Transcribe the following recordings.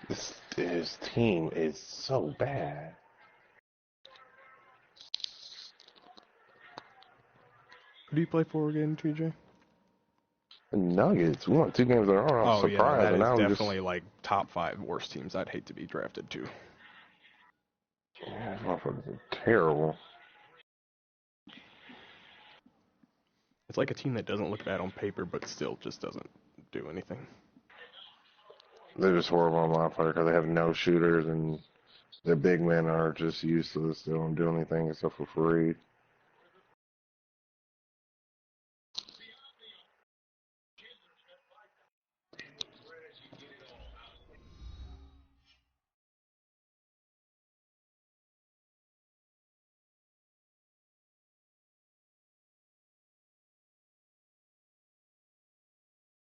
His team is so bad. Who do you play for again, TJ? The Nuggets. We won 2 games in a row. I'm surprised. Yeah, that and is now definitely like top 5 worst teams I'd hate to be drafted to. Yeah, these motherfuckers are terrible. It's like a team that doesn't look bad on paper, but still just doesn't do anything. They're just horrible on line play because they have no shooters and their big men are just useless. They don't do anything except for Fareed.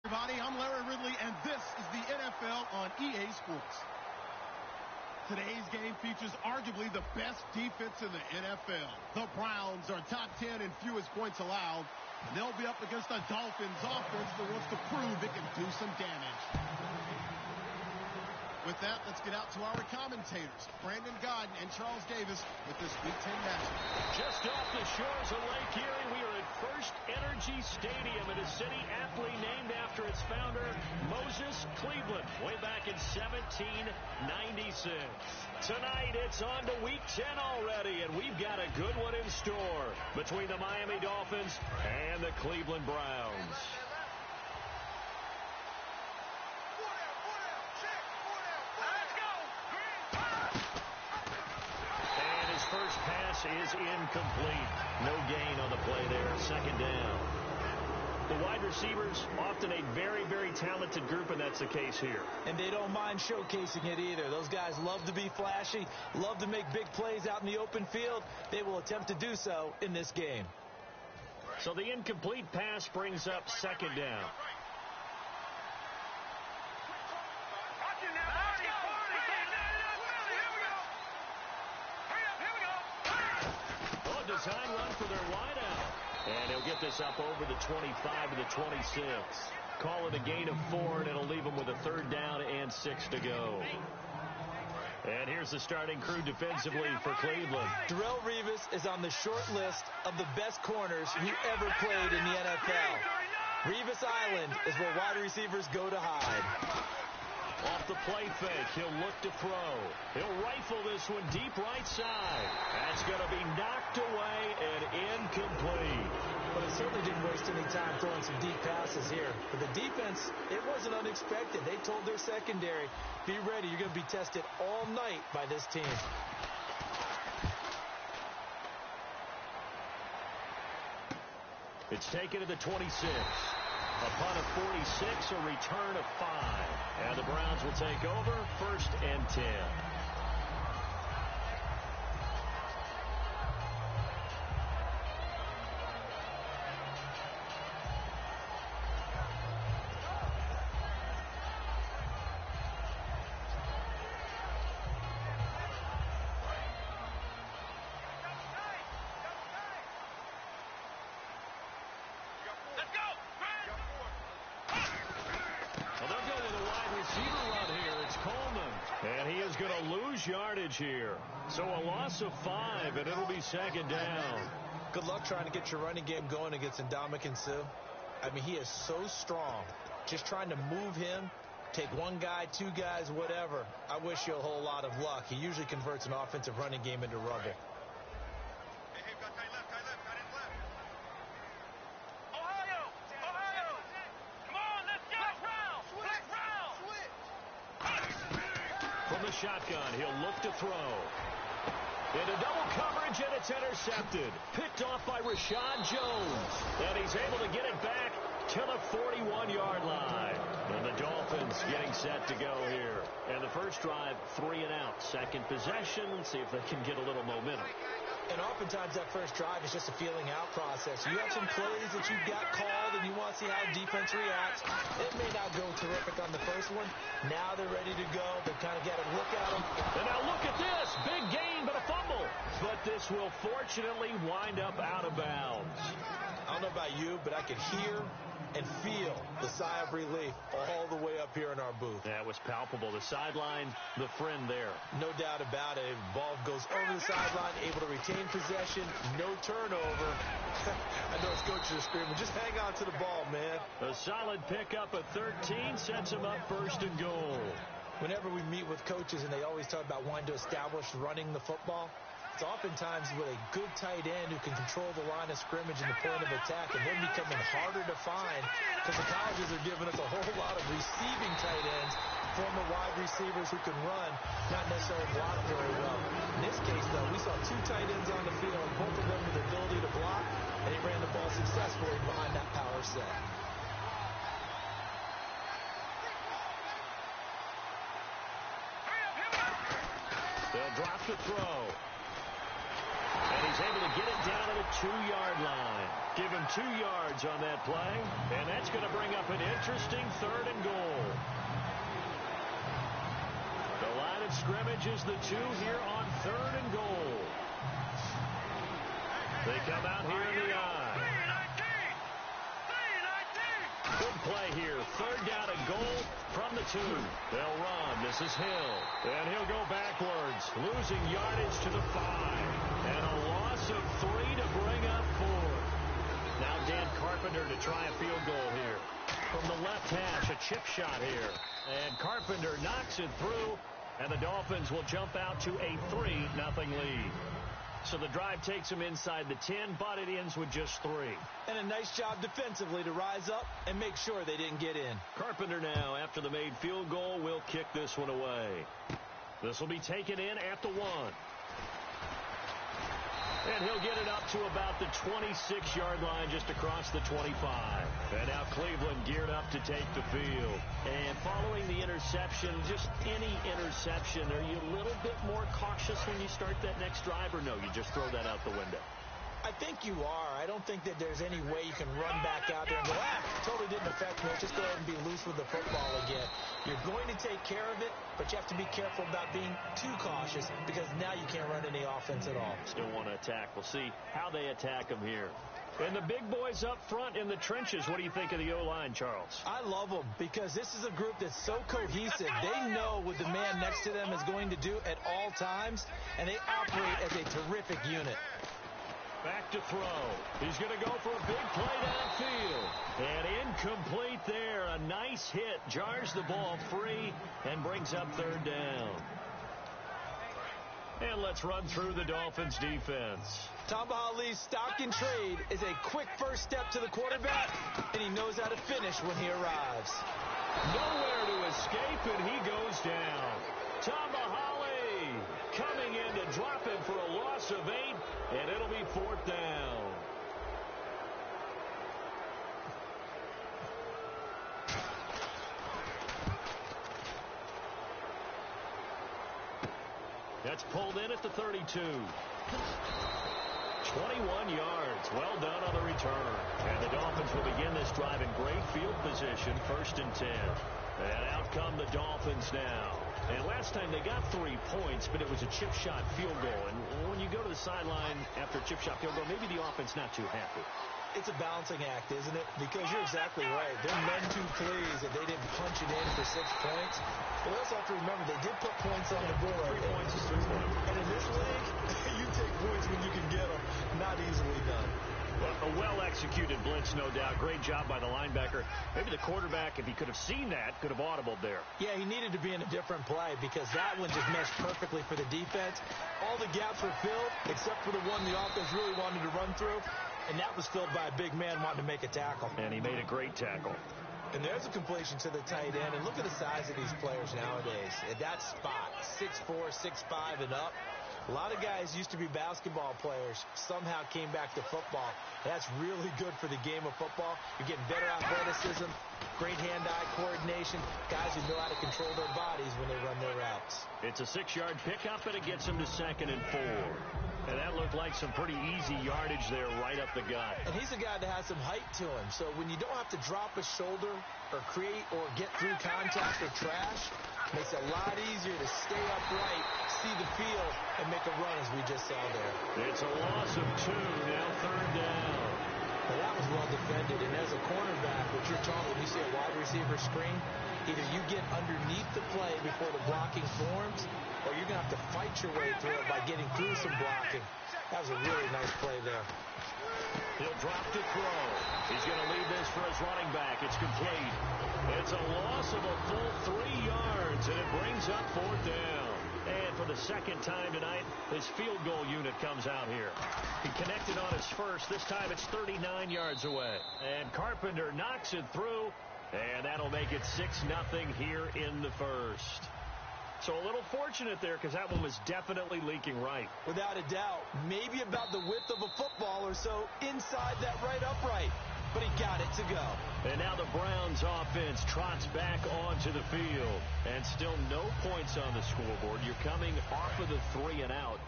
Everybody, I'm Larry Ridley, and this is the NFL on EA Sports. Today's game features arguably the best defense in the NFL. The Browns are top 10 in fewest points allowed, and they'll be up against a Dolphins offense that wants to prove it can do some damage. With that, let's get out to our commentators, Brandon Godden and Charles Davis, with this Week 10 matchup. Just off the shores of Lake Erie, we are at First Energy Stadium in a city aptly named after its founder, Moses Cleveland, way back in 1796. Tonight, it's on to Week 10 already, and we've got a good one in store between the Miami Dolphins and the Cleveland Browns. First pass is incomplete. No gain on the play there. Second down. The wide receivers, often a very, very talented group, and that's the case here. And they don't mind showcasing it either. Those guys love to be flashy, love to make big plays out in the open field. They will attempt to do so in this game. So the incomplete pass brings up second down. Design run for their wideout. And he'll get this up over the 25 to the 26. Call it a gain of 4, and it'll leave them with a third down and 6 to go. And here's the starting crew defensively for Cleveland. Darrelle Revis is on the short list of the best corners who ever played in the NFL. Revis Island is where wide receivers go to hide. Off the play fake, he'll look to throw. He'll rifle this one deep right side. That's going to be knocked away and incomplete. But it certainly didn't waste any time throwing some deep passes here. For the defense, it wasn't unexpected. They told their secondary, be ready, you're going to be tested all night by this team. It's taken to the 26. Upon a 46, a return of 5. And the Browns will take over, 1st and 10. Yardage here. So a loss of 5, and it'll be second down. Good luck trying to get your running game going against Ndamukong Suh. I mean, he is so strong. Just trying to move him, take one guy, 2 guys, whatever. I wish you a whole lot of luck. He usually converts an offensive running game into rubble. Shotgun, he'll look to throw. Into double coverage, and it's intercepted. Picked off by Rashad Jones. And he's able to get it back to the 41-yard line. And the Dolphins getting set to go here. And the first drive, 3 and out. Second possession, see if they can get a little momentum. And oftentimes that first drive is just a feeling out process. You have some plays that you've got called and you want to see how defense reacts. It may not go terrific on the first one. Now they're ready to go. They kind of got a look at them. And now look at this. Big gain, but a fumble. But this will fortunately wind up out of bounds. I don't know about you, but I could hear and feel the sigh of relief all the way up here in our booth. That was palpable. The sideline, the friend there. No doubt about it. Ball goes over the sideline, able to retain possession, no turnover. I know his coaches are screaming, just hang on to the ball, man. A solid pickup at 13 sets him up first and goal. Whenever we meet with coaches and they always talk about wanting to establish running the football, it's oftentimes with a good tight end who can control the line of scrimmage and the point of attack, and they're becoming harder to find because the colleges are giving us a whole lot of receiving tight ends, former wide receivers who can run, not necessarily block very well. In this case, though, we saw two tight ends on the field, both of them with the ability to block, and he ran the ball successfully behind that power set. They'll drop the throw. And he's able to get it down at the 2-yard line. Give him 2 yards on that play. And that's going to bring up an interesting 3rd and goal. The line of scrimmage is the 2 here on 3rd and goal. They come out here in the eye. Good play here. 3rd down and goal from the 2. They'll run. This is Hill. And he'll go backwards, losing yardage to the 5. And a loss of 3 to bring up 4. Now Dan Carpenter to try a field goal here. From the left hash, a chip shot here. And Carpenter knocks it through. And the Dolphins will jump out to a 3-0 lead. So the drive takes them inside the 10, but it ends with just 3. And a nice job defensively to rise up and make sure they didn't get in. Carpenter now, after the made field goal, will kick this one away. This will be taken in at the 1. And he'll get it up to about the 26-yard line, just across the 25. And now Cleveland geared up to take the field. And following the interception, just any interception, are you a little bit more cautious when you start that next drive, or no, you just throw that out the window? I think you are. I don't think that there's any way you can run back out there and go, totally didn't affect me. Just go ahead and be loose with the football again. You're going to take care of it, but you have to be careful about being too cautious because now you can't run any offense at all. Still want to attack. We'll see how they attack them here. And the big boys up front in the trenches. What do you think of the O-line, Charles? I love them because this is a group that's so cohesive. They know what the man next to them is going to do at all times, and they operate as a terrific unit. Back to throw. He's going to go for a big play downfield. And incomplete there. A nice hit. Jars the ball free and brings up 3rd down. And let's run through the Dolphins defense. Tamba Hali's stock in trade is a quick first step to the quarterback, and he knows how to finish when he arrives. Nowhere to escape, and he goes down. Tamba Hali coming in to drop him for a loss of 8, and it'll be 4th down. That's pulled in at the 32. 21 yards. Well done on the return. And the Dolphins will begin this drive in great field position, 1st and 10. And out come the Dolphins now. And last time they got 3 points, but it was a chip shot field goal. And when you go to the sideline after a chip shot field goal, maybe the offense not too happy. It's a balancing act, isn't it? Because you're exactly right. They're none too pleased that they didn't punch it in for 6 points. But we also have to remember they did put points on the board. 3 points is 3 points. And in this league, you take points when you can get them. Not easily done. A well-executed blitz, no doubt. Great job by the linebacker. Maybe the quarterback, if he could have seen that, could have audibled there. Yeah, he needed to be in a different play because that one just meshed perfectly for the defense. All the gaps were filled except for the one the offense really wanted to run through, and that was filled by a big man wanting to make a tackle. And he made a great tackle. And there's a completion to the tight end, and look at the size of these players nowadays. At that spot, 6'4", 6'5", and up. A lot of guys used to be basketball players, somehow came back to football. That's really good for the game of football. You're getting better athleticism, great hand-eye coordination, guys who know how to control their bodies when they run their routes. It's a 6-yard pickup, and it gets them to 2nd and 4. And that looked like some pretty easy yardage there right up the gut. And he's a guy that has some height to him. So when you don't have to drop a shoulder or create or get through contact or trash, makes it a lot easier to stay upright, see the field, and make a run as we just saw there. It's a loss of 2, now 3rd down. Well, that was well defended. And as a cornerback, what you're taught when you see a wide receiver screen, either you get underneath the play before the blocking forms, or you're going to have to fight your way through it by getting through some blocking. That was a really nice play there. He'll drop to throw. He's going to leave this for his running back. It's complete. It's a loss of a full 3 yards, and it brings up 4th down. And for the second time tonight, his field goal unit comes out here. He connected on his first. This time it's 39 yards away. And Carpenter knocks it through, and that'll make it 6-0 here in the first. So a little fortunate there because that one was definitely leaking right. Without a doubt. Maybe about the width of a football or so inside that right upright. But he got it to go. And now the Browns offense trots back onto the field. And still no points on the scoreboard. You're coming off of the 3 and out.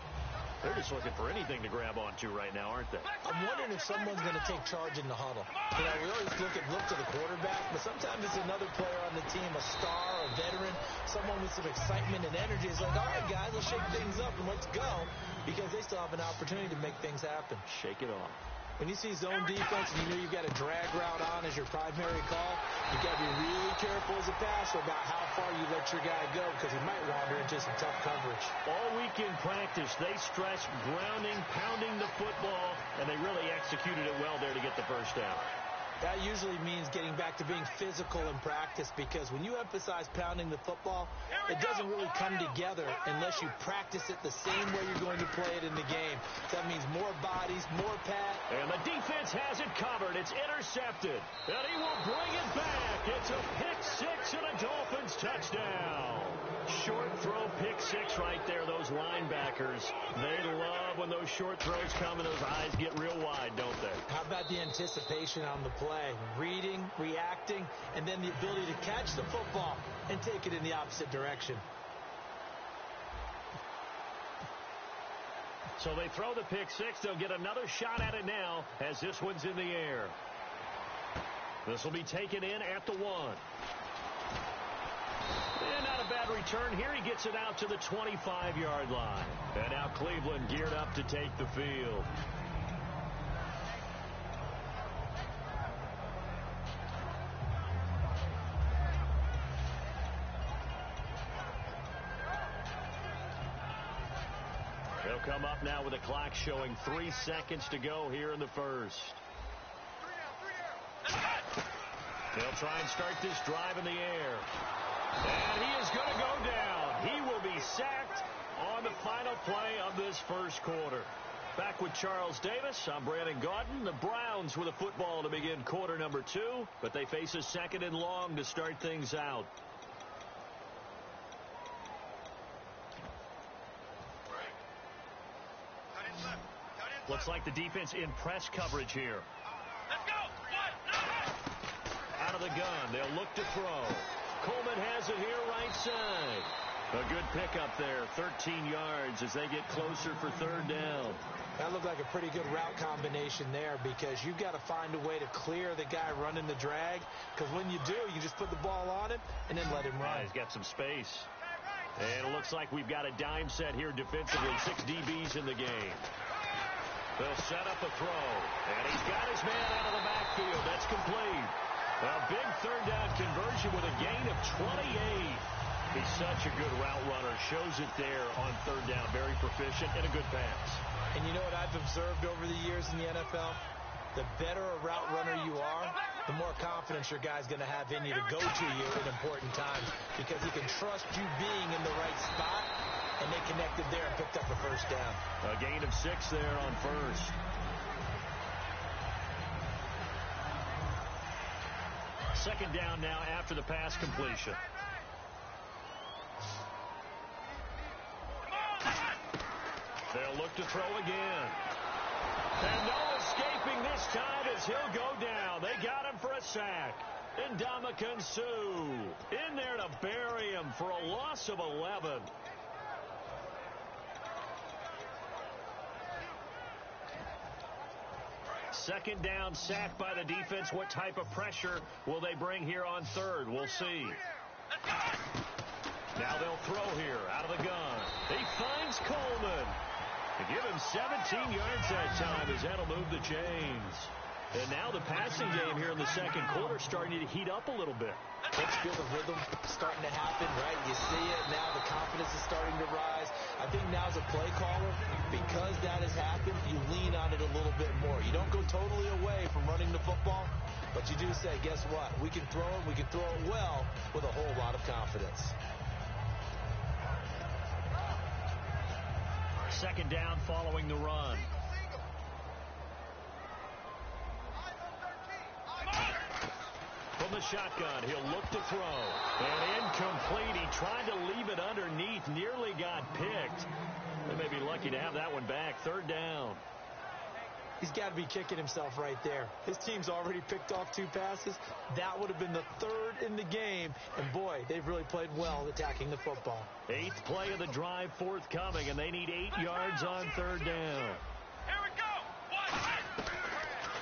They're just looking for anything to grab onto right now, aren't they? I'm wondering if someone's going to take charge in the huddle. You know, we always look to the quarterback, but sometimes it's another player on the team, a star, a veteran, someone with some excitement and energy. It's like, all right, guys, let's shake things up and let's go, because they still have an opportunity to make things happen. Shake it off. When you see zone defense and you know you've got a drag route on as your primary call, you've got to be really careful as a passer about how far you let your guy go because he might wander into some tough coverage. All week in practice, they stressed grounding, pounding the football, and they really executed it well there to get the first down. That usually means getting back to being physical in practice because when you emphasize pounding the football, it doesn't really come together unless you practice it the same way you're going to play it in the game. That means more bodies, more pass. And the defense has it covered. It's intercepted. And he will bring it back. It's a pick-6 and a Dolphins touchdown. Short throw pick-6 right there. Those linebackers, they love when those short throws come and those eyes get real wide, don't they? How about the anticipation on the play? Reading, reacting, and then the ability to catch the football and take it in the opposite direction. So they throw the pick-6. They'll get another shot at it now as this one's in the air. This will be taken in at the 1. And not a bad return here. He gets it out to the 25-yard line. And now Cleveland geared up to take the field. They'll come up now with a clock showing 3 seconds to go here in the first. They'll try and start this drive in the air. And he is going to go down. He will be sacked on the final play of this first quarter. Back with Charles Davis, I'm Brandon Gaudin. The Browns with a football to begin quarter number 2, but they face a 2nd and long to start things out. Looks like the defense in press coverage here. Let's go. Out of the gun. They'll look to throw. Coleman has it here right side. A good pickup there. 13 yards as they get closer for 3rd down. That looked like a pretty good route combination there because you've got to find a way to clear the guy running the drag because when you do, you just put the ball on him and then let him run. Yeah, he's got some space. And it looks like we've got a dime set here defensively. 6 DBs in the game. They'll set up a throw. And he's got his man out of the backfield. That's complete. A big 3rd down conversion with a gain of 28. He's such a good route runner. Shows it there on 3rd down. Very proficient and a good pass. And you know what I've observed over the years in the NFL? The better a route runner you are, the more confidence your guy's going to have in you to go to you at important times because he can trust you being in the right spot. And they connected there and picked up a 1st down. A gain of 6 there on 1st. Second down now after the pass completion. They'll look to throw again. And no escaping this time as he'll go down. They got him for a sack. And Ndamukong Suh in there to bury him for a loss of 11. Second down, sack by the defense. What type of pressure will they bring here on 3rd? We'll see. Now they'll throw here out of the gun. He finds Coleman. To give him 17 yards that time as that'll move the chains. And now the passing game here in the second quarter starting to heat up a little bit. Let's feel the rhythm starting to happen, right? You see it now. The confidence is starting to rise. I think now as a play caller, because that has happened, you lean on it a little bit more. You don't go totally away from running the football, but you do say, guess what? We can throw it. We can throw it well with a whole lot of confidence. Second down following the run. From the shotgun, he'll look to throw. And incomplete. He tried to leave it underneath. Nearly got picked. They may be lucky to have that one back. Third down. He's got to be kicking himself right there. His team's already picked off 2 passes. That would have been the 3rd in the game. And, boy, they've really played well attacking the football. 8th play of the drive forthcoming, and they need 8 yards on third down. Here we go.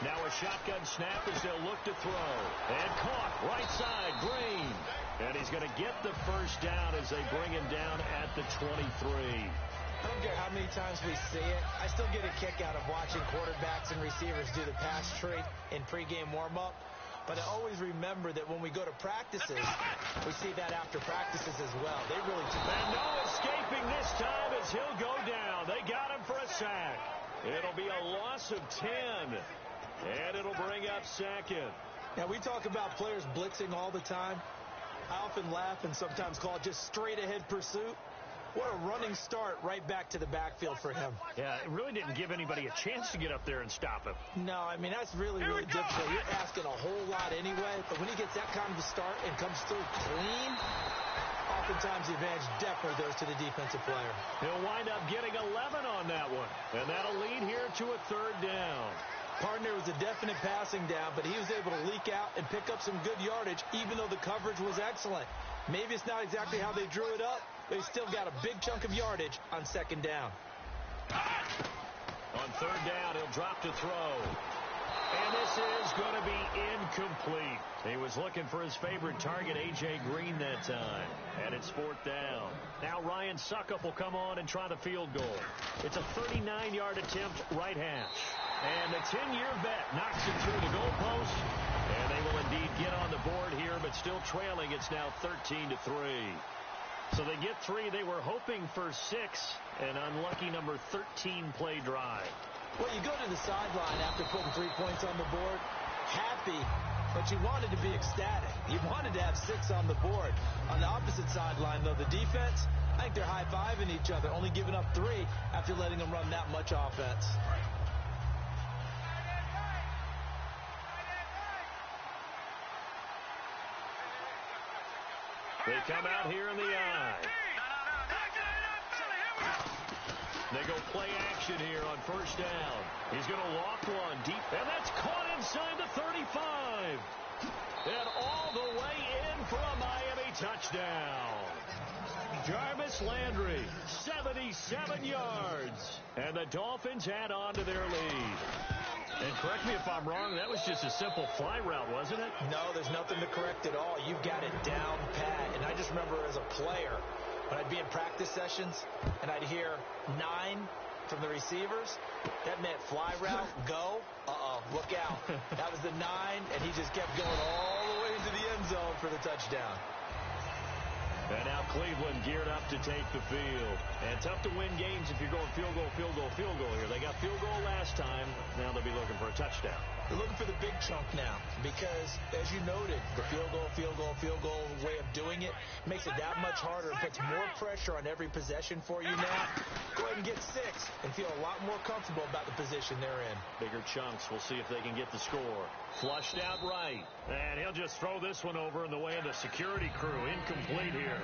Now a shotgun snap as they'll look to throw. And caught right side, Green. And he's going to get the first down as they bring him down at the 23. I don't care how many times we see it. I still get a kick out of watching quarterbacks and receivers do the pass tree in pregame warm-up. But I always remember that when we go to practices, we see that after practices as well. They really do. And no escaping this time as he'll go down. They got him for a sack. It'll be a loss of 10. And it'll bring up second. Now, we talk about players blitzing all the time. I often laugh and sometimes call it just straight-ahead pursuit. What a running start right back to the backfield for him. Yeah, it really didn't give anybody a chance to get up there and stop him. No, I mean, that's really difficult. You're asking a whole lot anyway, but when he gets that kind of a start and comes through clean, oftentimes the advantage definitely goes to the defensive player. He'll wind up getting 11 on that one, and that'll lead here to a third down. Partner was a definite passing down, but he was able to leak out and pick up some good yardage, even though the coverage was excellent. Maybe it's not exactly how they drew it up, but he still got a big chunk of yardage on second down. On third down, he'll drop to throw. And this is going to be incomplete. He was looking for his favorite target, A.J. Green, that time. And it's fourth down. Now Ryan Suckup will come on and try the field goal. It's a 39-yard attempt, right hash. And the 10-year vet knocks it through the goalpost. And they will indeed get on the board here, but still trailing. It's now 13-3. So they get 3. They were hoping for 6. An unlucky number 13 play drive. Well, you go to the sideline after putting 3 points on the board, happy, but you wanted to be ecstatic. You wanted to have 6 on the board. On the opposite sideline, though, the defense, I think they're high-fiving each other, only giving up 3 after letting them run that much offense. They come out here in the eye. They go play action here on first down. He's going to walk one deep, and that's caught inside the 35. And all the way in for a Miami touchdown. Jarvis Landry, 77 yards. And the Dolphins add on to their lead. And correct me if I'm wrong, that was just a simple fly route, wasn't it? No, there's nothing to correct at all. You've got it down pat. And I just remember as a player, when I'd be in practice sessions and I'd hear 9 from the receivers, that meant fly route, go, look out. That was the 9, and he just kept going all the way into the end zone for the touchdown. And now Cleveland geared up to take the field. And tough to win games if you're going field goal here. They got field goal last time. Now they'll be looking for a touchdown. They're looking for the big chunk now because, as you noted, the field goal way of doing it makes it that much harder. It puts more pressure on every possession for you now. Go ahead and get 6 and feel a lot more comfortable about the position they're in. Bigger chunks. We'll see if they can get the score. Flushed out right. And he'll just throw this one over in the way of the security crew. Incomplete here.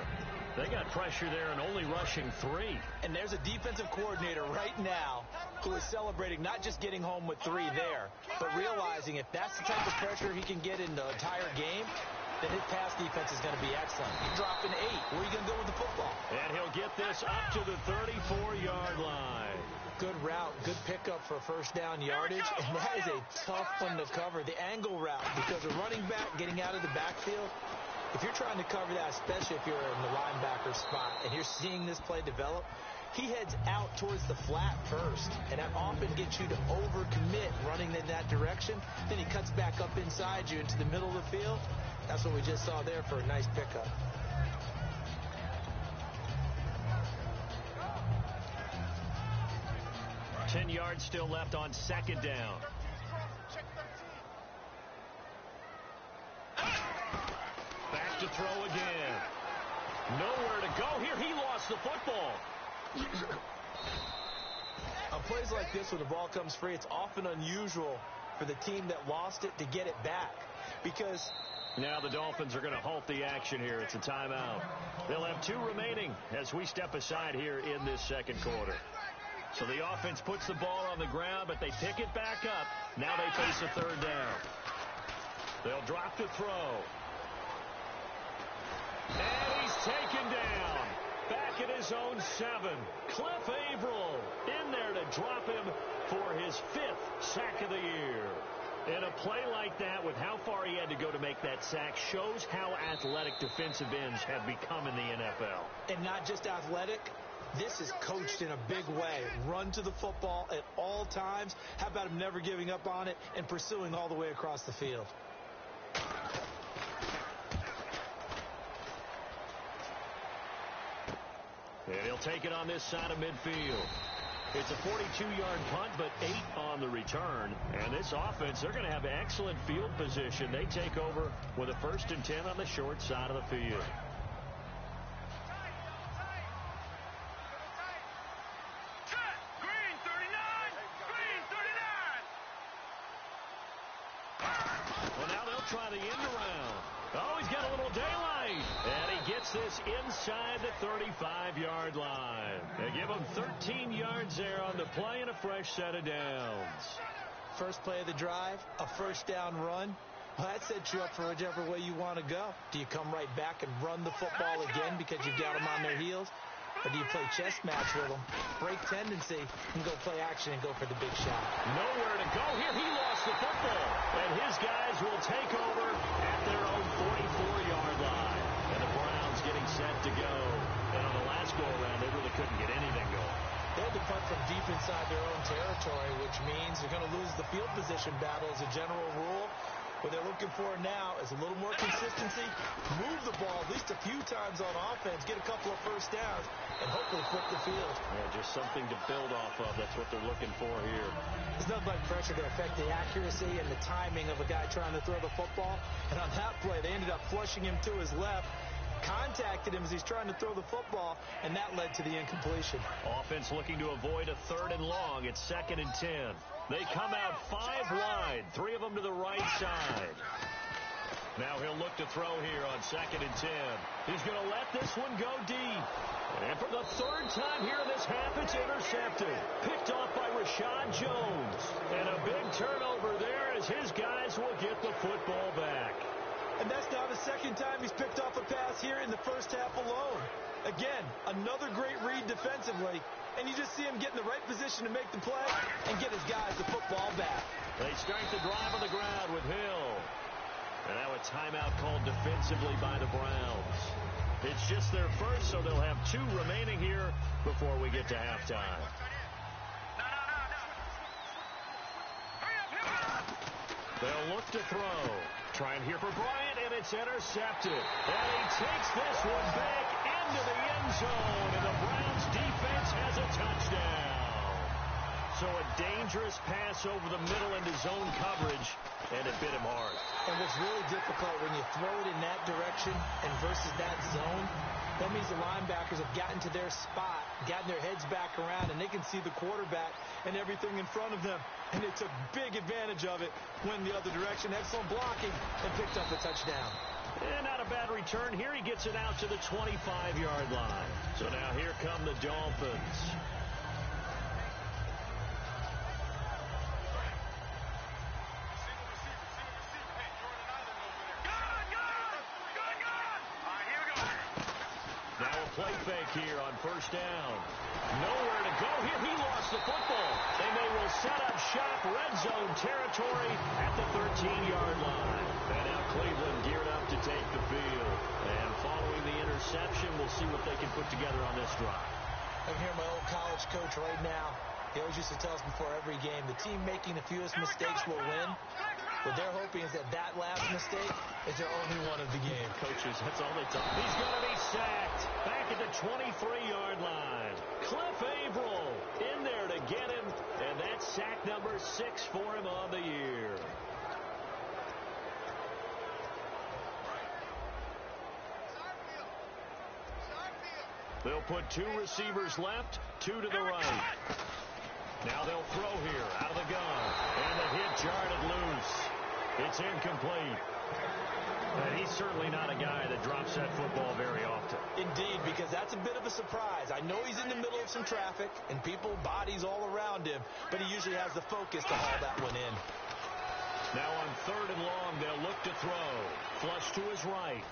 They got pressure there and only rushing 3. And there's a defensive coordinator right now who is celebrating not just getting home with 3 there, but realizing if that's the type of pressure he can get in the entire game, then his pass defense is going to be excellent. You're dropping 8. Where are you going to go with the football? And he'll get this up to the 34-yard line. Good route, good pickup for first down yardage, and that is a tough one to cover. The angle route, because a running back getting out of the backfield, If you're trying to cover that, especially if you're in the linebacker spot and you're seeing this play develop, he heads out towards the flat first, and that often gets you to overcommit running in that direction. Then he cuts back up inside you into the middle of the field. That's what we just saw there for a nice pickup. Ten yards still left on second down. Back to throw again. Nowhere to go here. He lost the football. On plays like this, when the ball comes free, it's often unusual for the team that lost it to get it back. Because now the Dolphins are going to halt the action here. It's a timeout. They'll have 2 remaining as we step aside here in this second quarter. So the offense puts the ball on the ground, but they pick it back up. Now they face a third down. They'll drop to throw. And he's taken down. Back at his own 7. Cliff Averill in there to drop him for his 5th sack of the year. And a play like that, with how far he had to go to make that sack, shows how athletic defensive ends have become in the NFL. And not just athletic. This is coached in a big way. Run to the football at all times. How about him never giving up on it and pursuing all the way across the field? And he'll take it on this side of midfield. It's a 42-yard punt, but 8 on the return. And this offense, they're going to have excellent field position. They take over with a 1st and 10 on the short side of the field. Green 39! Green 39! Well, now they'll try the end around. Oh, he's got a little daylight. And he gets this inside the 35-yard line. They give him 13 yards there on the play and a fresh set of downs. First play of the drive, a 1st down run. Well, that sets you up for whichever way you want to go. Do you come right back and run the football again because you've got them on their heels? Or do you play chess match with them, break tendency, and go play action and go for the big shot? Nowhere to go here. He lost the football. And his guys will take over at their own 44-yard line. And the Browns getting set to go. And on the last go-around, they really couldn't get anything going. They had to punt from deep inside their own territory, which means they're going to lose the field position battle as a general rule. What they're looking for now is a little more consistency, move the ball at least a few times on offense, get a couple of 1st downs, and hopefully flip the field. Yeah, just something to build off of. That's what they're looking for here. There's nothing like pressure to affect the accuracy and the timing of a guy trying to throw the football. And on that play, they ended up flushing him to his left, contacted him as he's trying to throw the football, and that led to the incompletion. Offense looking to avoid a 3rd and long. It's 2nd and 10. They come out 5 wide, 3 of them to the right side. Now he'll look to throw here on 2nd and 10. He's going to let this one go deep. And for the 3rd time here in this half, it's intercepted. Picked off by Rashad Jones. And a big turnover there as his guys will get the football back. And that's now the 2nd time he's picked off a pass here in the 1st half alone. Again, another great read defensively. And you just see him get in the right position to make the play and get his guys the football back. They start the drive on the ground with Hill. And now a timeout called defensively by the Browns. It's just their 1st, so they'll have 2 remaining here before we get to halftime. They'll look to throw. Trying here for Bryant, and it's intercepted. And he takes this one back into the end zone, and the Browns defense has a touchdown. So a dangerous pass over the middle into zone coverage, and it bit him hard. And what's really difficult when you throw it in that direction and versus that zone, that means the linebackers have gotten to their spot, gotten their heads back around, and they can see the quarterback and everything in front of them. And they took big advantage of it, went the other direction, excellent blocking, and picked up a touchdown. And not a bad return here. He gets it out to the 25-yard line. So now here come the Dolphins. Now a play fake here on first down. Nowhere to go here. He lost the football. And they will set up shop, red zone territory at the 13-yard line. And now Cleveland geared up to take the field. And following the interception, we'll see what they can put together on this drive. I'm hearing my old college coach right now. He always used to tell us before every game, the team making the fewest mistakes will win. What they're hoping is that that last mistake is their only one of the game. Coaches, that's all they talk. He's going to be sacked back at the 23-yard line. Cliff Averill in there to get him, and that's sack number 6 for him on the year. They'll put 2 receivers left, 2 to the right. Now they'll throw here out of the gun. And the hit jarred loose. It's incomplete. And he's certainly not a guy that drops that football very often. Indeed, because that's a bit of a surprise. I know he's in the middle of some traffic and people, bodies all around him, but he usually has the focus to haul that one in. Now on 3rd and long, they'll look to throw. Flush to his right.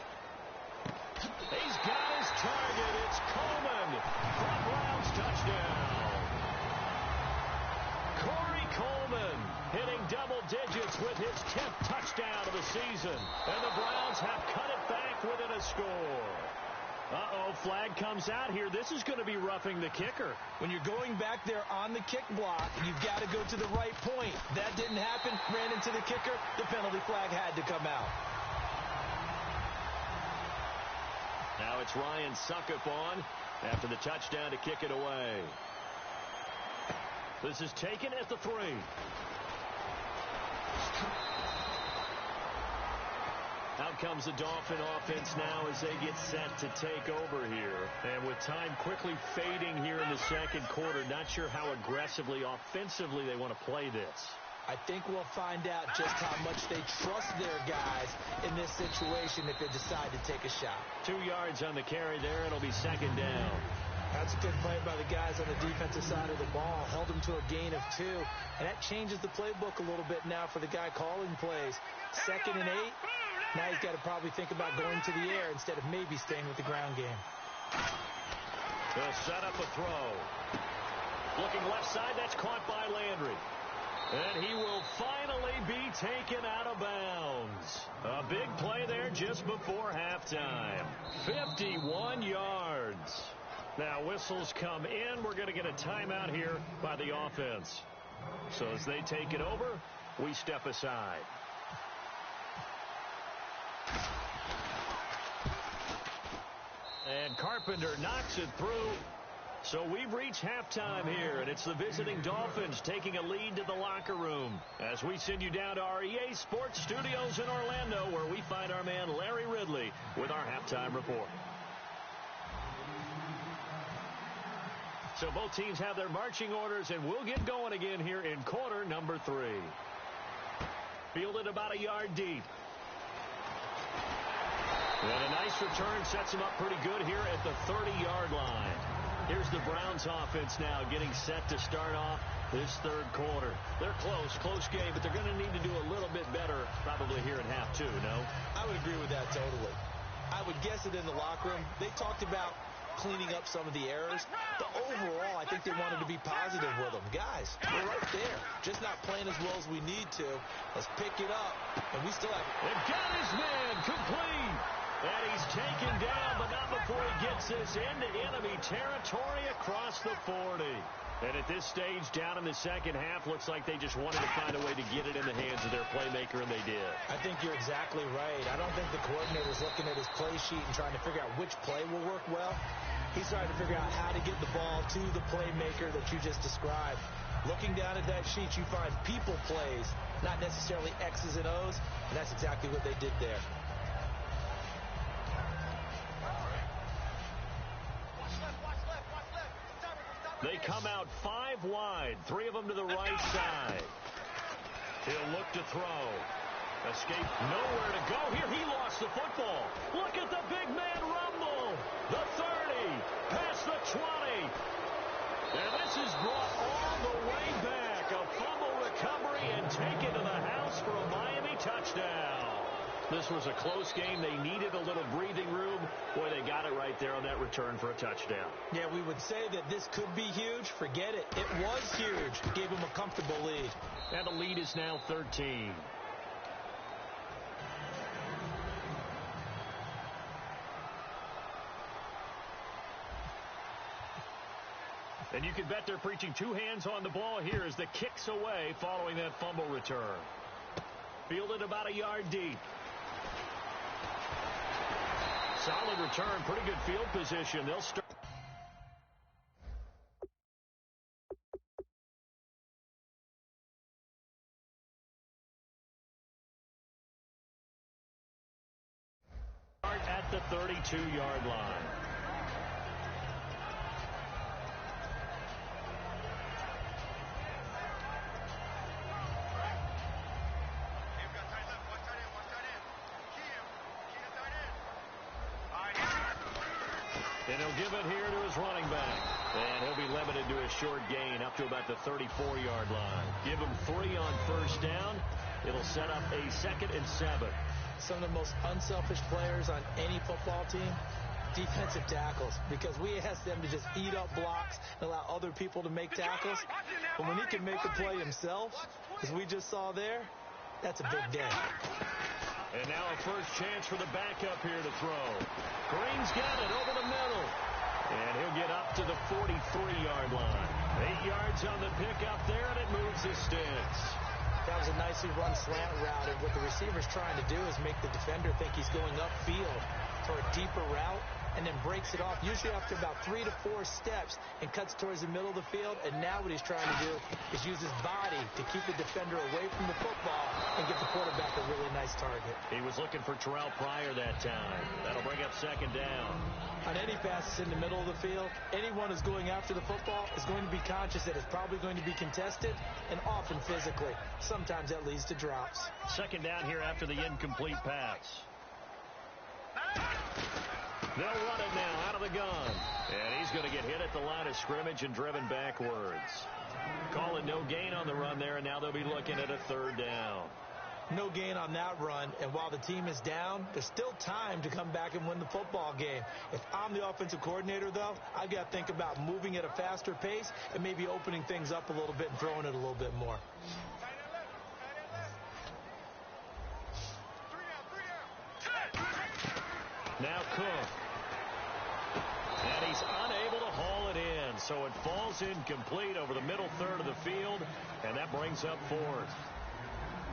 He's got his target. It's Coleman for a Browns touchdown. Corey Coleman hitting double digits with his 10th touchdown of the season. And the Browns have cut it back within a score. Uh-oh, flag comes out here. This is going to be roughing the kicker. When you're going back there on the kick block, you've got to go to the right point. That didn't happen. Ran into the kicker. The penalty flag had to come out. Now it's Ryan Suckup on after the touchdown to kick it away. This is taken at the 3. Out comes the Dolphin offense now as they get set to take over here. And with time quickly fading here in the second quarter, not sure how aggressively, offensively they want to play this. I think we'll find out just how much they trust their guys in this situation if they decide to take a shot. 2 yards on the carry there. It'll be 2nd down. That's a good play by the guys on the defensive side of the ball. Held them to a gain of 2. And that changes the playbook a little bit now for the guy calling plays. 2nd and 8. Now he's got to probably think about going to the air instead of maybe staying with the ground game. They'll set up a throw. Looking left side. That's caught by Landry. And he will finally be taken out of bounds. A big play there just before halftime. 51 yards. Now whistles come in. We're going to get a timeout here by the offense. So as they take it over, we step aside. And Carpenter knocks it through. So we've reached halftime here, and it's the visiting Dolphins taking a lead to the locker room as we send you down to our EA Sports Studios in Orlando, where we find our man Larry Ridley with our halftime report. So both teams have their marching orders, and we'll get going again here in quarter number 3. Fielded about a yard deep. And a nice return sets them up pretty good here at the 30-yard line. Here's the Browns offense now getting set to start off this 3rd quarter. They're close game, but they're going to need to do a little bit better probably here in half 2, no? I would agree with that totally. I would guess it in the locker room. They talked about cleaning up some of the errors, but overall I think they wanted to be positive with them. Guys, we're right there. Just not playing as well as we need to. Let's pick it up, and we still have it. And got his man complete. And he's taken down, but not before he gets this into enemy territory across the 40. And at this stage, down in the second half, looks like they just wanted to find a way to get it in the hands of their playmaker, and they did. I think you're exactly right. I don't think the coordinator's looking at his play sheet and trying to figure out which play will work well. He's trying to figure out how to get the ball to the playmaker that you just described. Looking down at that sheet, you find people plays, not necessarily X's and O's, and that's exactly what they did there. They come out 5 wide, 3 of them to the right side. He'll look to throw. Escape, nowhere to go here. He lost the football. Look at the big man rumble. The 30, past the 20. And this is brought all the way back. A fumble recovery and taken to the house for a Miami touchdown. This was a close game. They needed a little breathing room. Boy, they got it right there on that return for a touchdown. Yeah, we would say that this could be huge. Forget it. It was huge. Gave them a comfortable lead. And the lead is now 13. And you can bet they're preaching two hands on the ball here as the kick's away following that fumble return. Fielded about a yard deep. Solid return, pretty good field position. They'll start. At the 32-yard line. And he'll give it here to his running back. And he'll be limited to a short gain up to about the 34-yard line. Give him 3 on first down. It'll set up a 2nd and 7. Some of the most unselfish players on any football team, defensive tackles, because we ask them to just eat up blocks and allow other people to make tackles. But when he can make a play himself, as we just saw there, that's a big day. And now a first chance for the backup here to throw. Green's got it over the middle. And he'll get up to the 43-yard line. 8 yards on the pickup there, and it moves the sticks. That was a nicely run slant route, and what the receiver's trying to do is make the defender think he's going upfield for a deeper route, and then breaks it off, usually after about 3 to 4 steps, and cuts towards the middle of the field. And now what he's trying to do is use his body to keep the defender away from the football and give the quarterback a really nice target. He was looking for Terrell Pryor that time. That'll bring up 2nd down. On any passes in the middle of the field, anyone who's going after the football is going to be conscious that it's probably going to be contested, and often physically. Sometimes that leads to drops. 2nd down here after the incomplete pass. They'll run it now out of the gun. And he's going to get hit at the line of scrimmage and driven backwards. Calling no gain on the run there, and now they'll be looking at a 3rd down. No gain on that run, and while the team is down, there's still time to come back and win the football game. If I'm the offensive coordinator, though, I've got to think about moving at a faster pace and maybe opening things up a little bit and throwing it a little bit more. Now Cook. And he's unable to haul it in, so it falls incomplete over the middle third of the field, and that brings up 4th.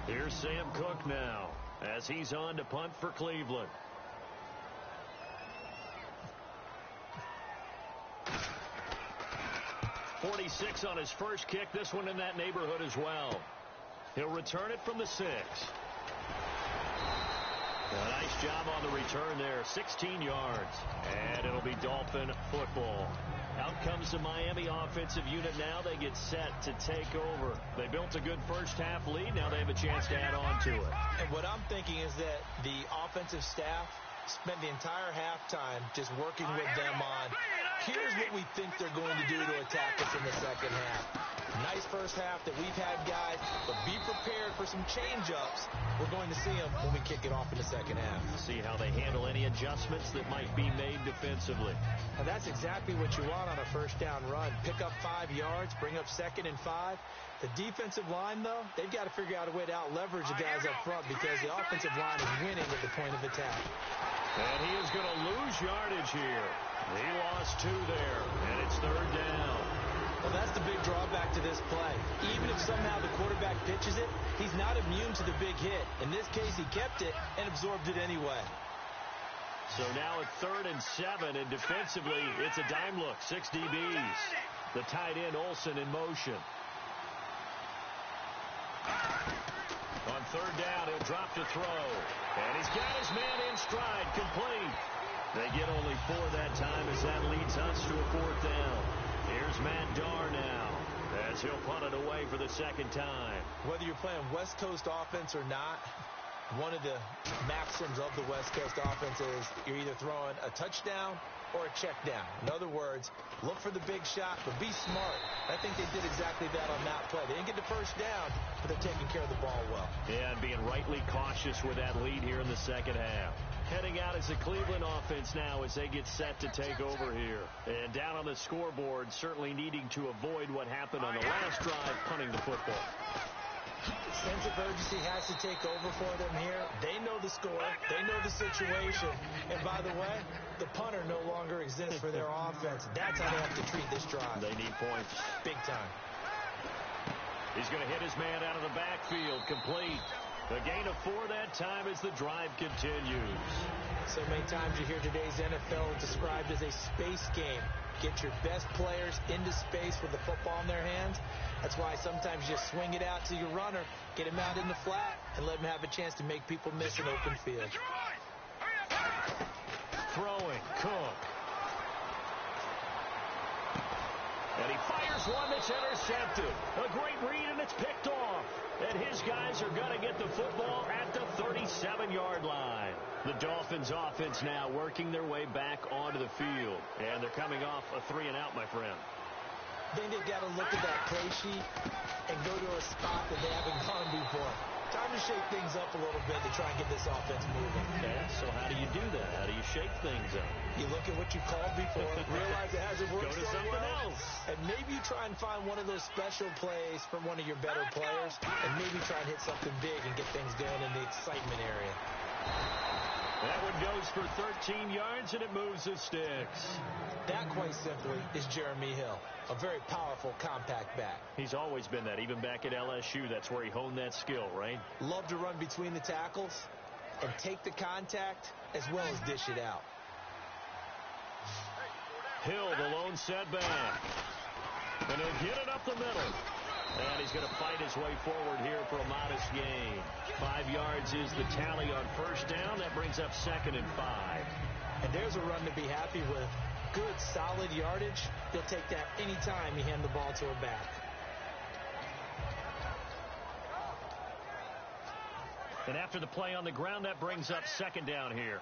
Here's Sam Cook now as he's on to punt for Cleveland. .46 on his first kick. This one in that neighborhood as well. He'll return it from the 6. A nice job on the return there. 16 yards. And it'll be Dolphin football. Out comes the Miami offensive unit now. They get set to take over. They built a good first-half lead. Now they have a chance to add on to it. And what I'm thinking is that the offensive staff spent the entire halftime just working with them on, here's what we think they're going to do to attack us in the second half. Nice first half that we've had, guys, but be prepared for some change-ups. We're going to see them when we kick it off in the second half. See how they handle any adjustments that might be made defensively. And that's exactly what you want on a first down run. Pick up 5 yards, bring up 2nd and 5. The defensive line, though, they've got to figure out a way to out-leverage the guys up front because the offensive line is winning at the point of attack. And he is going to lose yardage here. He lost 2 there, and it's 3rd down. Well, that's the big drawback to this play. Even if somehow the quarterback pitches it, he's not immune to the big hit. In this case, he kept it and absorbed it anyway. So now at 3rd and 7, and defensively, it's a dime look. 6 DBs. The tight end, Olsen, in motion. On 3rd down, he'll drop to throw. And he's got his man in stride, complete. They get only 4 that time as that leads us to a 4th down. Here's Matt Darr now as he'll punt it away for the 2nd time. Whether you're playing West Coast offense or not, one of the maxims of the West Coast offense is you're either throwing a touchdown or a check down. In other words, look for the big shot, but be smart. I think they did exactly that on that play. They didn't get the first down, but they're taking care of the ball well. Yeah, and being rightly cautious with that lead here in the second half. Heading out is the Cleveland offense now as they get set to take over here. And down on the scoreboard, certainly needing to avoid what happened on the last drive, punting the football. Sense of urgency has to take over for them here. They know the score. They know the situation. And by the way, the punter no longer exists for their offense. That's how they have to treat this drive. They need points. Big time. He's going to hit his man out of the backfield. Complete. A gain of 4 that time as the drive continues. So many times you hear today's NFL described as a space game. Get your best players into space with the football in their hands. That's why sometimes you just swing it out to your runner, get him out in the flat, and let him have a chance to make people miss an open field. Throwing, Cook. And he fires one that's intercepted. A great read, and it's picked off. And his guys are going to get the football at the 37-yard line. The Dolphins offense now working their way back onto the field. And they're coming off a 3-and-out, my friend. I think they've got to look at that play sheet and go to a spot that they haven't gone before. Time to shake things up a little bit to try and get this offense moving. Okay, so how do you do that? How do you shake things up? You look at what you called before, realize it hasn't worked Go to so something well, else. and maybe you try and find one of those special plays from one of your better players, and maybe try and hit something big and get things going in the excitement area. That one goes for 13 yards, and it moves the sticks. That, quite simply, is Jeremy Hill, a very powerful, compact back. He's always been that. Even back at LSU, that's where he honed that skill, right? Love to run between the tackles and take the contact as well as dish it out. Hill, the lone setback. And he'll get it up the middle. And he's going to fight his way forward here for a modest gain. 5 yards is the tally on first down. That brings up 2nd and 5. And there's a run to be happy with. Good, solid yardage. They'll take that anytime you hand the ball to a back. And after the play on the ground, that brings up 2nd down here.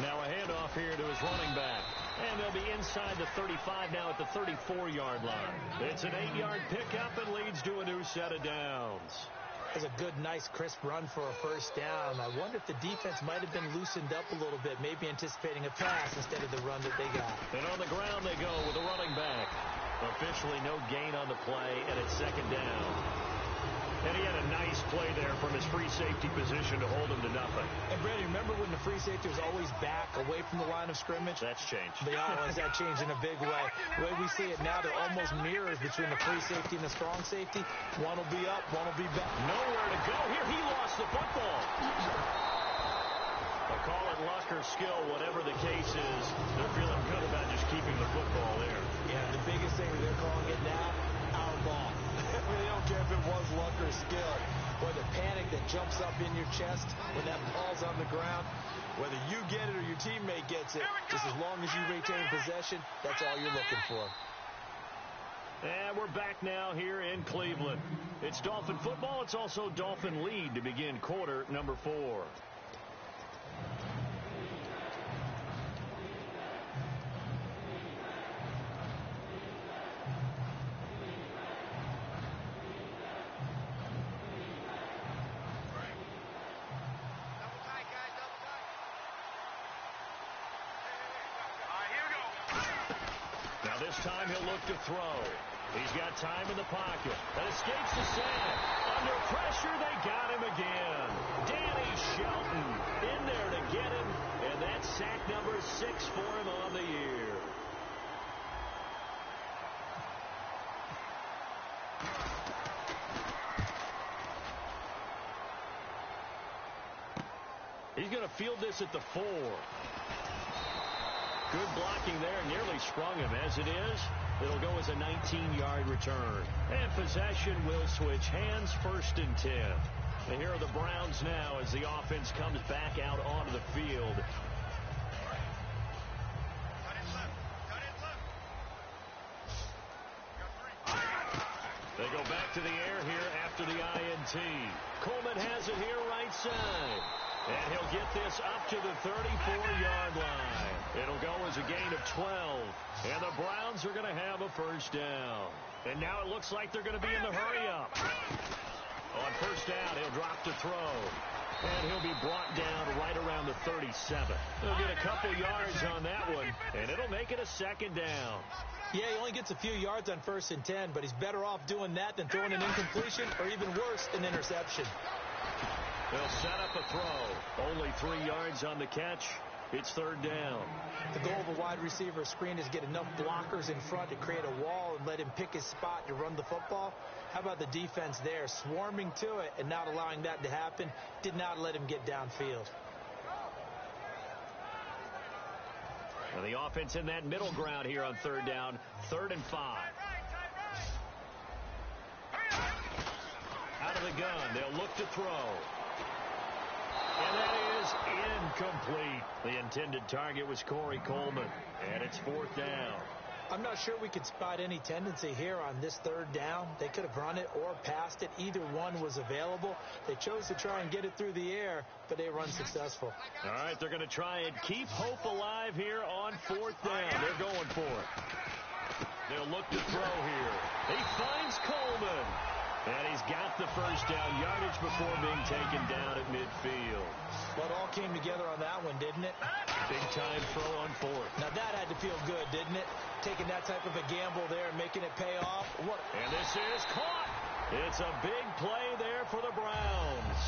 Now a handoff here to his running back. And they'll be inside the 35 now at the 34-yard line. It's an 8-yard pickup and leads to a new set of downs. It's a good, nice, crisp run for a first down. I wonder if the defense might have been loosened up a little bit, maybe anticipating a pass instead of the run that they got. And on the ground they go with a running back. Officially no gain on the play, and it's 2nd down. And he had a nice play there from his free safety position to hold him to nothing. And, Brady, remember when the free safety was always back away from the line of scrimmage? That's changed. They always that changed in a big way. The way we see it now, they're almost mirrors between the free safety and the strong safety. One will be up, one will be back. Nowhere to go here. He lost the football. They call it luck or skill, whatever the case is. They're feeling good about just keeping the football there. Yeah, the biggest thing that they're calling it now, our ball. They don't care if it was luck or skill. Or the panic that jumps up in your chest when that ball's on the ground. Whether you get it or your teammate gets it, just as long as you retain possession, that's all you're looking for. And we're back now here in Cleveland. It's Dolphin football. It's also Dolphin lead to begin quarter number 4. This time he'll look to throw. He's got time in the pocket. And escapes the sack. Under pressure, they got him again. Danny Shelton in there to get him. And that's sack number 6 for him on the year. He's going to field this at the 4. Good blocking there, nearly sprung him. As it is, it'll go as a 19-yard return. And possession will switch hands, 1st and 10. And here are the Browns now as the offense comes back out onto the field. They go back to the air here after the INT. T. Coleman has it here right side. And he'll get this up to the 34-yard line. It'll go as a gain of 12. And the Browns are going to have a first down. And now it looks like they're going to be in the hurry-up. On first down, he'll drop to throw. And he'll be brought down right around the 37. He'll get a couple yards on that one, and it'll make it a second down. Yeah, he only gets a few yards on 1st and 10, but he's better off doing that than throwing an incompletion or even worse, an interception. They'll set up a throw. Only 3 yards on the catch. It's 3rd down. The goal of a wide receiver screen is get enough blockers in front to create a wall and let him pick his spot to run the football. How about the defense there, swarming to it and not allowing that to happen? Did not let him get downfield. Well, the offense in that middle ground here on 3rd down, 3rd and 5. Out of the gun, they'll look to throw. And that is incomplete. The intended target was Corey Coleman, and it's 4th down. I'm not sure we could spot any tendency here on this 3rd down. They could have run it or passed it. Either one was available. They chose to try and get it through the air, but they were unsuccessful. All right, they're going to try and keep hope alive here on 4th down. They're going for it. They'll look to throw here. He finds Coleman. And he's got the first down yardage before being taken down at midfield. Well, it all came together on that one, didn't it? Big-time throw on 4th. Now, that had to feel good, didn't it? Taking that type of a gamble there and making it pay off. What? And this is caught. It's a big play there for the Browns.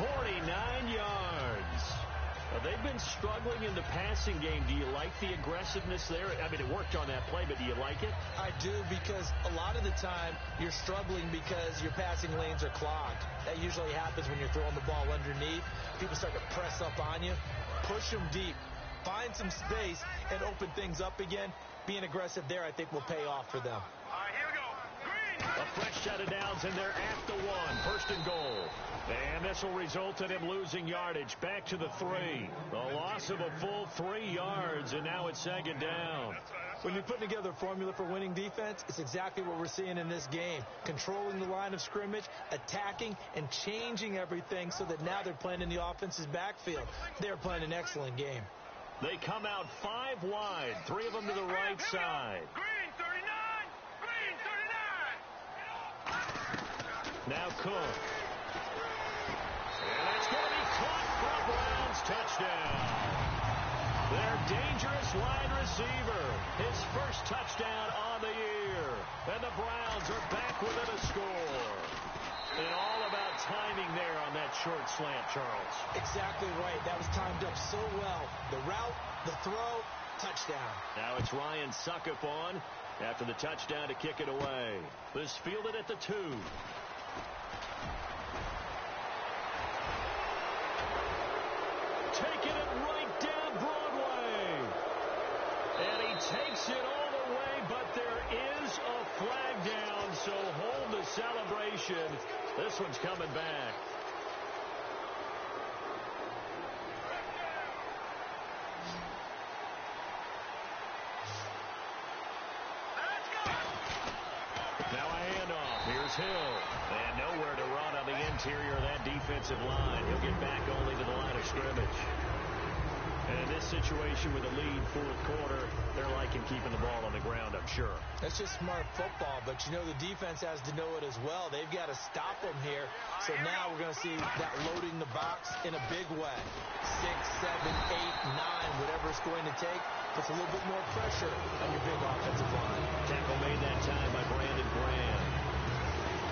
49 yards. They've been struggling in the passing game. Do you like the aggressiveness there? I mean, it worked on that play, but do you like it? I do, because a lot of the time you're struggling because your passing lanes are clogged. That usually happens when you're throwing the ball underneath. People start to press up on you. Push them deep. Find some space and open things up again. Being aggressive there, I think, will pay off for them. All right, here we go. Green. A fresh set of downs, and they're at the 1. 1st and goal. And this will result in him losing yardage. Back to the 3. The loss of a full 3 yards, and now it's 2nd down. When you're putting together a formula for winning defense, it's exactly what we're seeing in this game. Controlling the line of scrimmage, attacking, and changing everything so that now they're playing in the offense's backfield. They're playing an excellent game. They come out 5 wide, 3 of them to the right side. Green 39. Green 39. Now Cook. And that's going to be caught for a Browns touchdown. Their dangerous wide receiver. His first touchdown on the year. And the Browns are back within a score. And all about timing there on that short slant, Charles. Exactly right. That was timed up so well. The route, the throw, touchdown. Now it's Ryan Suckup on after the touchdown to kick it away. This fielded at the 2. Taking it right down Broadway. And he takes it all the way, but there is a flag down, so hold the celebration. This one's coming back. Now a handoff. Here's Hill. And nowhere to run on the interior of that defensive line. He'll get back only to the line of scrimmage. And in this situation with a lead 4th quarter, they're liking keeping the ball on the ground, I'm sure. That's just smart football, but you know the defense has to know it as well. They've got to stop them here. So now we're going to see that loading the box in a big way. 6, 7, 8, 9, whatever it's going to take. Puts a little bit more pressure on your big offensive line. Tackle made that time by Brandon Graham.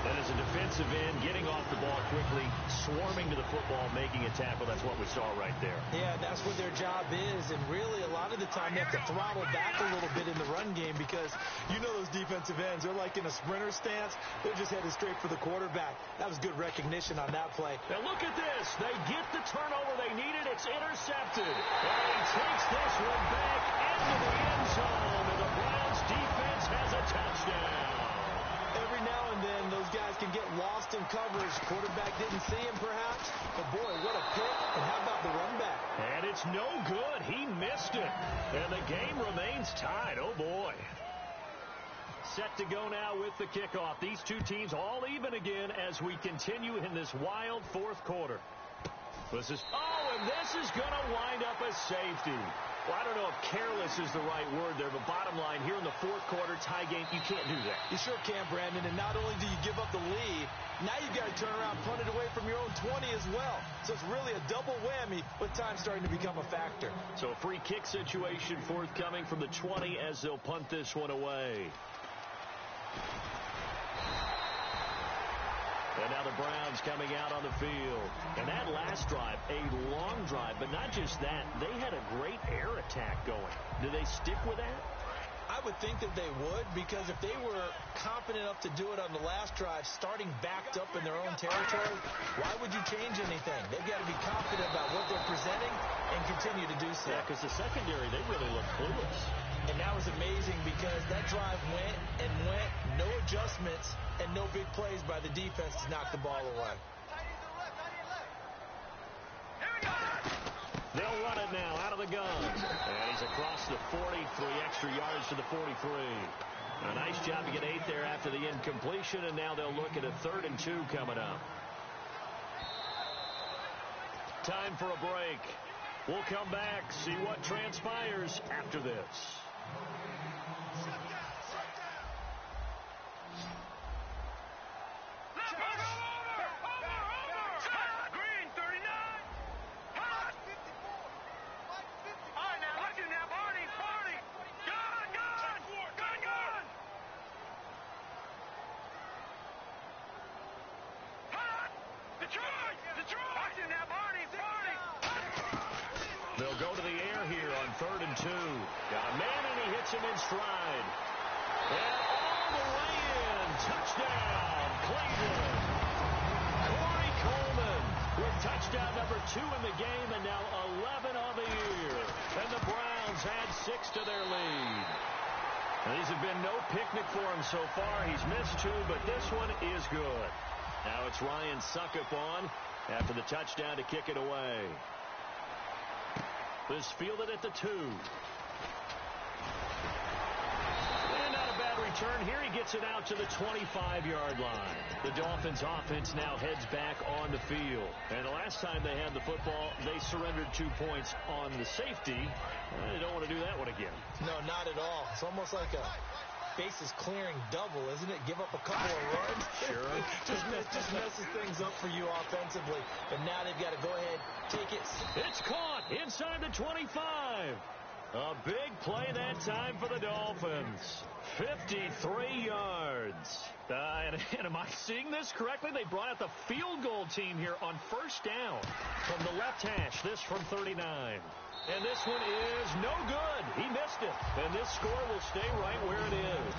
And as a defensive end, getting off the ball quickly, swarming to the football, making a tackle, that's what we saw right there. Yeah, that's what their job is, and really a lot of the time they have to throttle back a little bit in the run game because you know those defensive ends, they're like in a sprinter stance. They're just headed straight for the quarterback. That was good recognition on that play. Now look at this. They get the turnover they needed. It's intercepted. And he takes this one back into the end zone, and the Browns defense has a touchdown. Every now and then, those guys can get lost in coverage. Quarterback didn't see him, perhaps. But, boy, what a pick. And how about the run back? And it's no good. He missed it. And the game remains tied. Oh, boy. set to go now with the kickoff. These two teams all even again as we continue in this wild fourth quarter. And this is going to wind up a safety. Well, I don't know if careless is the right word there, but bottom line, here in the fourth quarter, tie game, you can't do that. You sure can, Brandon, and not only do you give up the lead, now you've got to turn around, punt it away from your own 20 as well. So it's really a double whammy with time starting to become a factor. So a free kick situation forthcoming from the 20 as they'll punt this one away. And now the Browns coming out on the field. And that last drive, a long drive, but not just that. They had a great air attack going. Do they stick with that? I would think that they would, because if they were confident enough to do it on the last drive, starting backed up in their own territory, why would you change anything? They've got to be confident about what they're presenting and continue to do so. Yeah, because the secondary, they really look clueless. And that was amazing because that drive went and went, no adjustments, and no big plays by the defense to knock the ball away. They'll run it now out of the gun. And he's across the 40, 3 extra yards to the 43. A nice job to get 8 there after the incompletion, and now they'll look at a 3rd and 2 coming up. Time for a break. We'll come back, see what transpires after this. They'll go to the air here on 3rd and 2. Got a man, and he hits him in stride. And all the way in. Touchdown, Cleveland. Corey Coleman with touchdown number 2 in the game, and now 11 on the year. And the Browns add 6 to their lead. Now, these have been no picnic for him so far. He's missed 2, but this one is good. Now it's Ryan Suckup on after the touchdown to kick it away. This fielded at the 2. And not a bad return here. He gets it out to the 25-yard line. The Dolphins offense now heads back on the field. And the last time they had the football, they surrendered 2 points on the safety. They don't want to do that one again. No, not at all. It's almost like a bases clearing double, isn't it? Give up a couple of runs. Sure. just messes things up for you offensively. But now they've got to go ahead, take it. It's caught inside the 25. A big play that time for the Dolphins. 53 yards. And am I seeing this correctly? They brought out the field goal team here on 1st down from the left hash. This from 39. And this one is no good. He missed it. And this score will stay right where it is.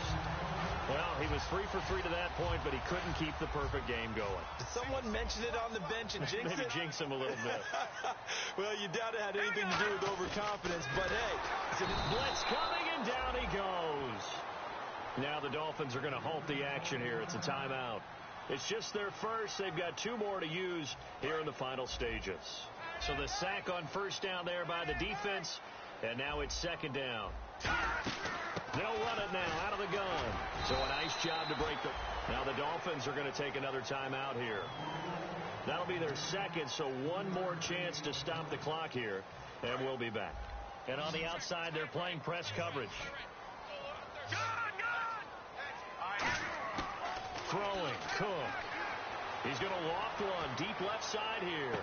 Well, he was 3 for 3 to that point, but he couldn't keep the perfect game going. Did someone mention it on the bench and jinx Maybe it? jinx him a little bit. Well, you doubt it had anything to do with overconfidence, but hey. Blitz coming, and down he goes. Now the Dolphins are going to halt the action here. It's a timeout. It's just their first. They've got 2 more to use here in the final stages. So the sack on 1st down there by the defense, and now it's 2nd down. They'll run it now out of the gun. So a nice job to break the... Now the Dolphins are going to take another timeout here. That'll be their 2nd, so 1 more chance to stop the clock here, and we'll be back. And on the outside, they're playing press coverage. Throwing, Cook. He's going to loft one deep left side here.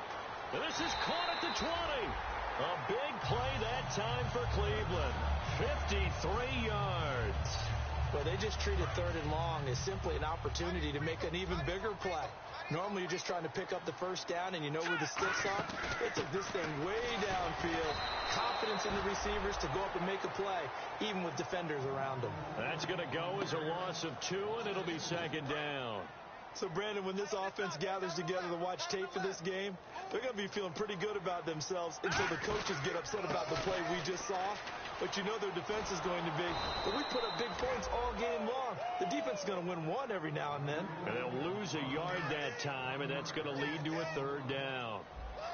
And this is caught at the 20. A big play that time for Cleveland. 53 yards. Well, they just treated 3rd and long as simply an opportunity to make an even bigger play. Normally, you're just trying to pick up the 1st down, and you know where the sticks are. They took this thing way downfield. Confidence in the receivers to go up and make a play, even with defenders around them. That's going to go as a loss of 2, and it'll be 2nd down. So, Brandon, when this offense gathers together to watch tape for this game, they're going to be feeling pretty good about themselves until the coaches get upset about the play we just saw. But you know their defense is going to be, well, we put up big points all game long. The defense is going to win 1 every now and then. And they'll lose a yard that time, and that's going to lead to a 3rd down.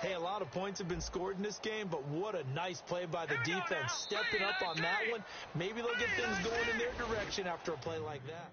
Hey, a lot of points have been scored in this game, but what a nice play by the defense, stepping up on that one. Maybe they'll get things going in their direction after a play like that.